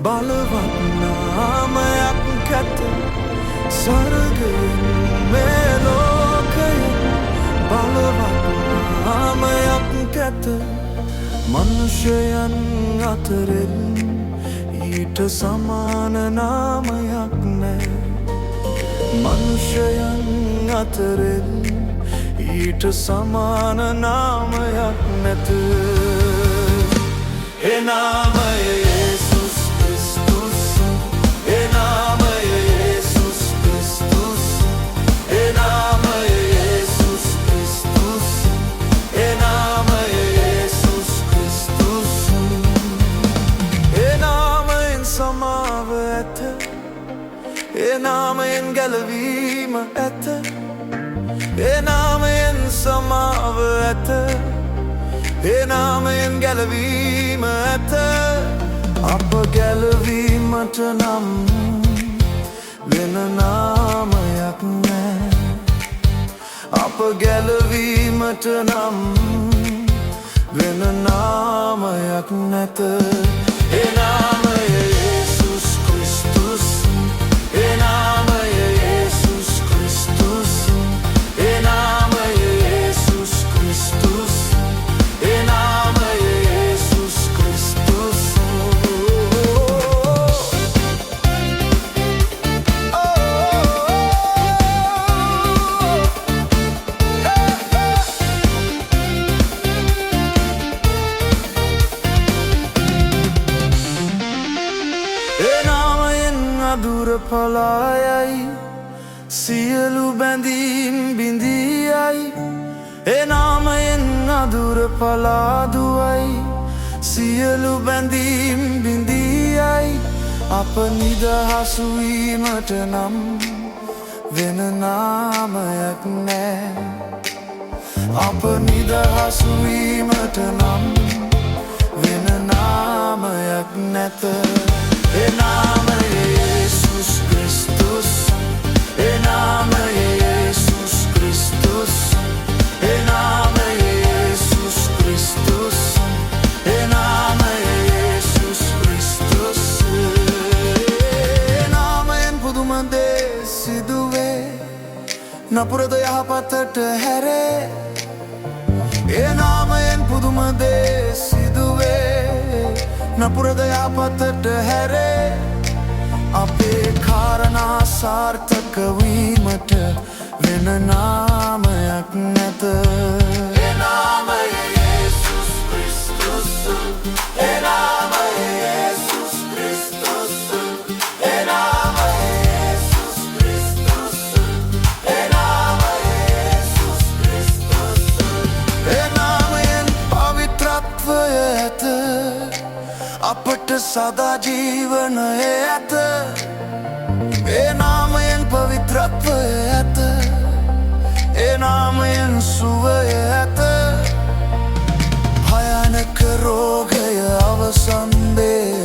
බලවත් නාමයක් කැත සරගයෙන් මේ ලෝකයෙන් බලවත් නාමයක් කැත මනුෂ්‍යයන් අතරින් ඊට සමාන නාමයක් නෑ මනුෂ්‍යයන් අතරින් ඊට සමාන නාමයක් නැත ඒ නාමය යේසුස් ක්‍රිස්තුස් ඒ නාමය යේසුස් ක්‍රිස්තුස් ඒ නාමය යේසුස් ක්‍රිස්තුස් ඒ නාමය යේසුස් ක්‍රිස්තුස් ඒ නාමයෙන් සමාව ඇත ඒ නාමයෙන් ගැලවීම ඇත ඒ නාමයෙන් සමාව ඇත ඒ නාමයෙන් ගැලවීම ඇත අප ගැලවීමට නම් වෙන නාමයක් නෑ අප ගැලවීමට නම් වෙන නාමයක් නැත ඒ නාමය යේසුස් ක්‍රිස්තුස් ඒ නාමය යේසුස් ක්‍රිස්තුස් ඒ නාමය යේසුස් ක්‍රිස්තුස් ඒ නාමය යේසුස් ක්‍රිස්තුස් ඒ නාමයෙන් අදුර පලායයි සියලු බැඳීම් බිඳියයි ඒ නාමයෙන් අදුර පලාදුවයි සියලු බැඳීම් බිඳියයි අප නිදහසු වීමට නම් වෙන නාමයක් නෑ අප නිදහසු වීමට නම් වෙන නාමයක් නැත ඒ නාමය යේසුස් ක්‍රිස්තුස් ඒ නාමය යේසුස් ක්‍රිස්තුස් ඒ නාමය යේසුස් ක්‍රිස්තුස් ඒ නාමය යේසුස් ක්‍රිස්තුස් ඒ නාමයෙන් පුදුම දේ සිදුවේ නපුරද යහපතට හැරේ ඒ නාමයෙන් පුදුම දේ සිදුවේ නපුරද යහපතට හැරේ අපේ කාරණා සාර්ථක වීමට වෙන නාමයක් නැත ඒ නාමය යේසුස් ක්‍රිස්තුස් ඒ නාමය යේසුස් ක්‍රිස්තුස් ඒ නාමය යේසුස් ක්‍රිස්තුස් ඒ නාමය යේසුස් ක්‍රිස්තුස් ඒ නාමයෙන් පවිත්‍රත්වය ඇත අපට සදා ජීවනය ඇත ඒ නාමයෙන් පවිත්‍රත්වය ඇත ඒ නාමයෙන් සුවය ඇත භයානක රෝගය අවසන් වේ